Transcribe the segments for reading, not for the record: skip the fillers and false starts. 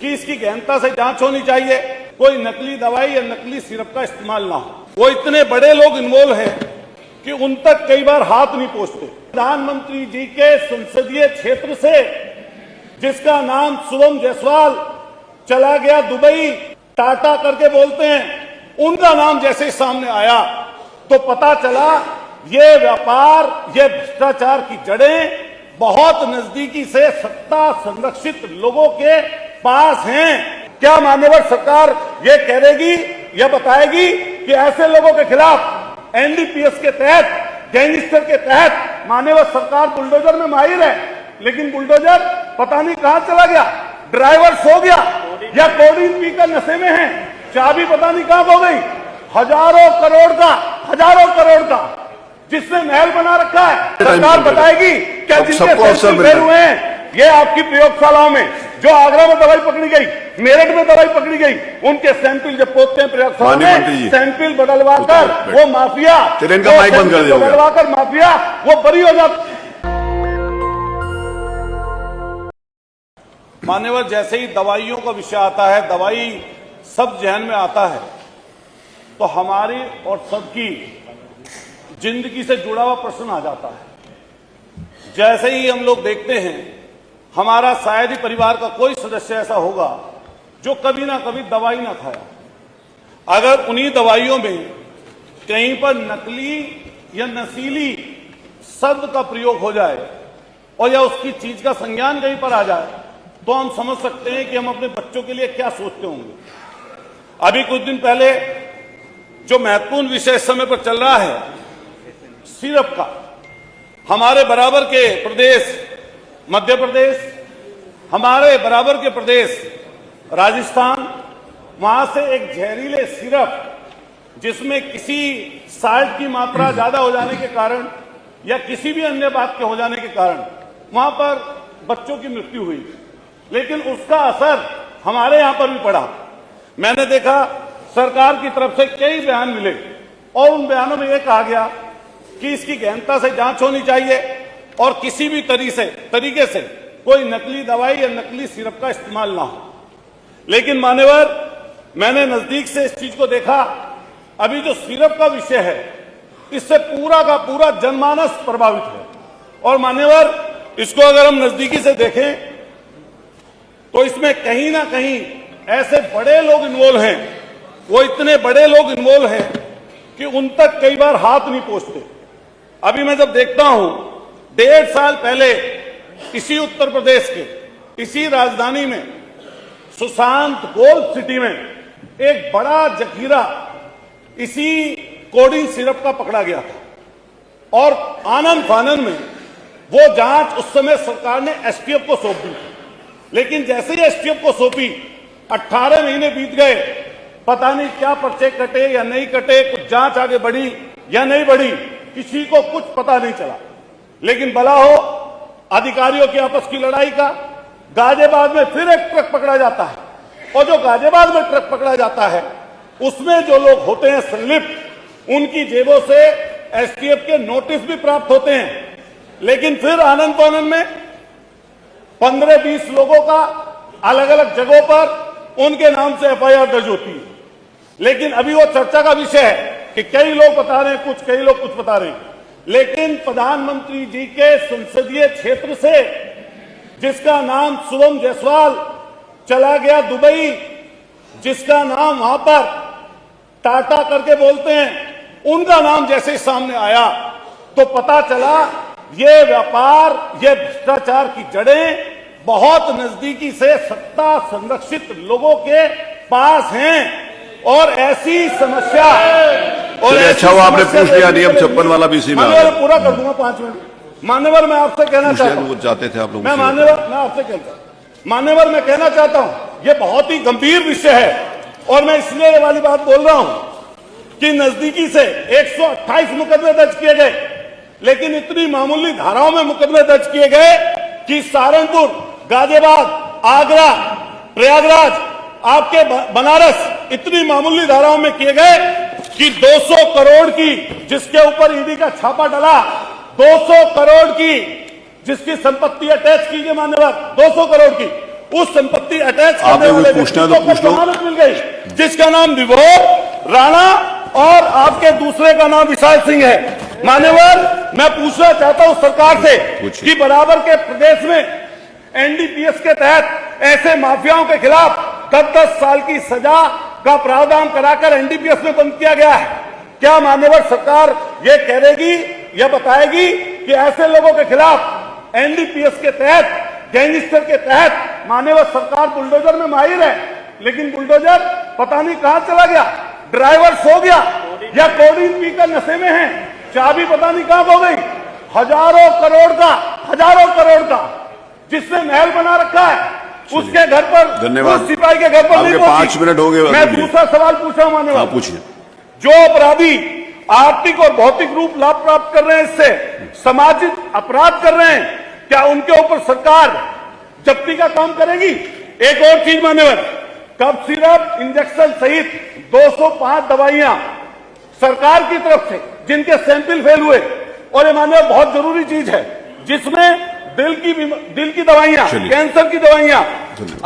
कि इसकी गहनता से जांच होनी चाहिए, कोई नकली दवाई या नकली सिरप का इस्तेमाल ना हो। वो इतने बड़े लोग इन्वॉल्व हैं कि उन तक कई बार हाथ नहीं पहुंचते। प्रधानमंत्री जी के संसदीय क्षेत्र से जिसका नाम शुभम जायसवाल चला गया दुबई, टाटा करके बोलते हैं, उनका नाम जैसे सामने आया तो पता चला ये व्यापार, ये भ्रष्टाचार की जड़ें बहुत नजदीकी से सत्ता संरक्षित लोगों के पास हैं। क्या माननीय सरकार ये कहेगी, ये बताएगी कि ऐसे लोगों के खिलाफ एनडीपीएस के तहत, गैंगस्टर के तहत माननीय सरकार बुलडोजर में माहिर है, लेकिन बुलडोजर पता नहीं कहां चला गया, ड्राइवर सो गया या कोडिंग पीकर नशे में है, चाबी पता नहीं कहां खो गई। हजारों करोड़ का जिसने महल बना रखा है, सरकार बताएगी क्या जिनके सैंपल फेल हुए हैं, ये आपकी प्रयोगशालाओं में जो आगरा में दवाई पकड़ी गई, मेरठ में दवाई पकड़ी गई, उनके सैंपल जब पोतते हैं प्रयोगशाला में, सैंपल बदलवा कर वो माफिया, बदलवा कर माफिया वो बरी हो जाता। मान्यवर, जैसे ही दवाइयों का विषय आता है, दवाई सब जहन में आता है, तो हमारी और सबकी जिंदगी से जुड़ा हुआ प्रश्न आ जाता है। जैसे ही हम लोग देखते हैं, हमारा शायद ही परिवार का कोई सदस्य ऐसा होगा जो कभी ना कभी दवाई ना खाया। अगर उन्हीं दवाइयों में कहीं पर नकली या नशीली शब्द का प्रयोग हो जाए और या उसकी चीज का संज्ञान कहीं पर आ जाए, तो हम समझ सकते हैं कि हम अपने बच्चों के लिए क्या सोचते होंगे। अभी कुछ दिन पहले जो महत्वपूर्ण विषय इस समय पर चल रहा है, सिरप का, हमारे बराबर के प्रदेश मध्य प्रदेश, हमारे बराबर के प्रदेश राजस्थान, वहां से एक जहरीले सिरप जिसमें किसी साल्ट की मात्रा ज्यादा हो जाने के कारण या किसी भी अन्य बात के हो जाने के कारण वहां पर बच्चों की मृत्यु हुई, लेकिन उसका असर हमारे यहां पर भी पड़ा। मैंने देखा सरकार की तरफ से कई बयान मिले और उन बयानों में यह कहा गया कि इसकी गहनता से जांच होनी चाहिए और किसी भी तरीके से कोई नकली दवाई या नकली सिरप का इस्तेमाल ना हो। लेकिन मान्यवर, मैंने नजदीक से इस चीज को देखा। अभी जो सिरप का विषय है, इससे पूरा का पूरा जनमानस प्रभावित है। और मान्यवर, इसको अगर हम नजदीकी से देखें तो इसमें कहीं ना कहीं ऐसे बड़े लोग इन्वॉल्व हैं, वो इतने बड़े लोग इन्वॉल्व हैं कि उन तक कई बार हाथ नहीं पहुंचते। अभी मैं जब देखता हूं, 1.5 साल पहले इसी उत्तर प्रदेश के इसी राजधानी में सुशांत गोल्ड सिटी में एक बड़ा जखीरा इसी कोडिंग सिरप का पकड़ा गया था और आनंद फानन में वो जांच उस समय सरकार ने एसटीएफ को सौंप दी। लेकिन जैसे ही एसटीएफ को सौंपी, 18 महीने बीत गए, पता नहीं क्या पर्चे कटे या नहीं कटे, कुछ जांच आगे बढ़ी या नहीं बढ़ी, किसी को कुछ पता नहीं चला। लेकिन भला हो अधिकारियों की आपस की लड़ाई का, गाजियाबाद में फिर एक ट्रक पकड़ा जाता है और जो गाजियाबाद में ट्रक पकड़ा जाता है उसमें जो लोग होते हैं संलिप्त, उनकी जेबों से एसटीएफ के नोटिस भी प्राप्त होते हैं। लेकिन फिर आनंद फानन में 15-20 लोगों का अलग अलग जगहों पर उनके नाम से एफआईआर दर्ज होती है। लेकिन अभी वो चर्चा का विषय है कि कई लोग बता रहे हैं कुछ, कई लोग कुछ बता रहे हैं। लेकिन प्रधानमंत्री जी के संसदीय क्षेत्र से जिसका नाम शुभम जायसवाल चला गया दुबई, जिसका नाम वहां पर टाटा करके बोलते हैं, उनका नाम जैसे सामने आया तो पता चला ये व्यापार, ये भ्रष्टाचार की जड़ें बहुत नजदीकी से सत्ता संरक्षित लोगों के पास हैं। और ऐसी समस्या और अच्छा हुआ आपने पूछ लिया नियम 56 वाला भी इसी में पूरा कर दूंगा 5 मिनट। मान्यवर, मैं आपसे कहना चाहता हूं, चाहते थे आप लोग, मैं आपसे मान्यवर मैं कहना चाहता हूं, ये बहुत ही गंभीर विषय है और मैं इसलिए ये वाली बात बोल रहा हूं कि नजदीकी से 128 मुकदमे दर्ज किए गए, लेकिन इतनी मामूली धाराओं में मुकदमे दर्ज किए गए कि सहारनपुर, गाजियाबाद, आगरा, प्रयागराज, आपके बनारस, इतनी मामूली धाराओं में किए गए कि 200 करोड़ की जिसके ऊपर ईडी का छापा डला, 200 करोड़ की जिसकी संपत्ति अटैच की गई मान्यवर, 200 करोड़ की, उस संपत्ति अटैच आपने करने वाले कुछ पूछना है तो व्यक्ति को पूछ लो। जमानत मिल गई, जिसका नाम विभोर राणा और आपके दूसरे का नाम विशाल सिंह है। मान्यवर, मैं पूछना चाहता हूं सरकार से कि बराबर के प्रदेश में एनडीपीएस के तहत ऐसे माफियाओं के खिलाफ 10-10 साल की सजा का प्रावधान कराकर एनडीपीएस में बंद किया गया है। क्या मान्यवर सरकार ये कहेगी, यह बताएगी कि ऐसे लोगों के खिलाफ एनडीपीएस के तहत, गैंगस्टर के तहत मान्यवर सरकार बुलडोजर में माहिर है, लेकिन बुलडोजर पता नहीं कहां चला गया, ड्राइवर सो गया या कोडीन पीकर नशे में है, चाबी पता नहीं कहां खो गई। हजारों करोड़ का जिसने महल बना रखा है, उसके घर पर, धन्यवाद। उस सिपाही के घर पर नहीं आपके पहुंची। 5 मिनट हो गए। मैं दूसरा सवाल पूछ रहा हूं मान्यवर, पूछिए। जो अपराधी आर्थिक और भौतिक रूप लाभ प्राप्त कर रहे हैं, इससे सामाजिक अपराध कर रहे हैं, क्या उनके ऊपर सरकार जब्ती का काम करेगी? एक और चीज मान्यवर, कफ सिरप, इंजेक्शन सहित 205 दवाइयां सरकार की तरफ से जिनके सैंपल फेल हुए, और ये मान्यवर बहुत जरूरी चीज है, जिसमें दिल की दवाइयां, कैंसर की दवाइयां,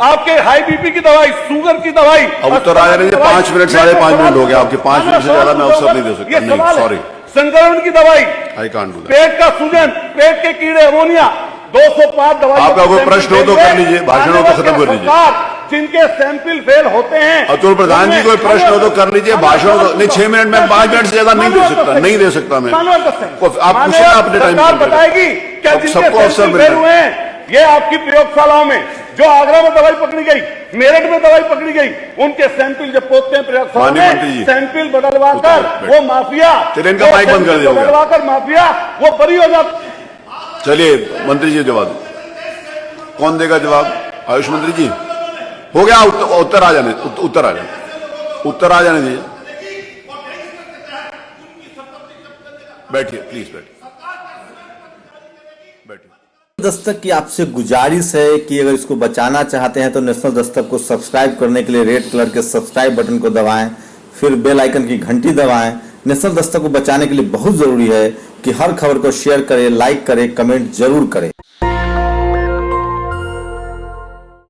आपके हाई बीपी की दवाई, शुगर की दवाई। अब उत्तर आ जाने 5 मिनट, 5.5 मिनट हो गया आपके। 5 मिनट से ज्यादा मैं अवसर नहीं दे सकता। नहीं, सॉरी। संक्रमण की दवाई, आई कांट डू दैट। पेट का सूजन, पेट के कीड़े, अमोनिया, 205 दवाई। आपका कोई प्रश्न हो तो कर लीजिए, भाषण हो तो खत्म कर लीजिए। जिनके सैंपल फेल होते हैं, अतुल प्रधान जी कोई प्रश्न हो तो कर लीजिए, भाषण हो तो नहीं। 6 मिनट में 5 मिनट से ज्यादा नहीं दे सकता, नहीं दे सकता मैं। आप पूछिए, अपने टाइम बताएगी क्या जिनके सैंपल फेल हुए हैं, ये आपकी प्रयोगशालाओं में, जो आगरा में दवाई पकड़ी गई, मेरठ में दवाई पकड़ी गई, उनके सैंपल जब पोतते हैं प्रयोगशाला में, सैंपल बदलवा कर वो माफिया, चलिए इनका माइक बंद कर दिया, बदलवा कर माफिया वो बरी हो जाता। चलिए मंत्री जी जवाब दो। कौन देगा जवाब? आयुष मंत्री जी। हो गया, उत्तर आ जाने उत्तर आ जाने दीजिए। बैठिए प्लीज, बैठिए। दस्तक की आपसे गुजारिश है कि अगर इसको बचाना चाहते हैं तो नेशनल दस्तक को सब्सक्राइब करने के लिए रेड कलर के सब्सक्राइब बटन को दबाएं, फिर बेल आइकन की घंटी दबाएं। नेशनल दस्तक को बचाने के लिए बहुत जरूरी है कि हर खबर को शेयर करें, लाइक करें, कमेंट जरूर करें।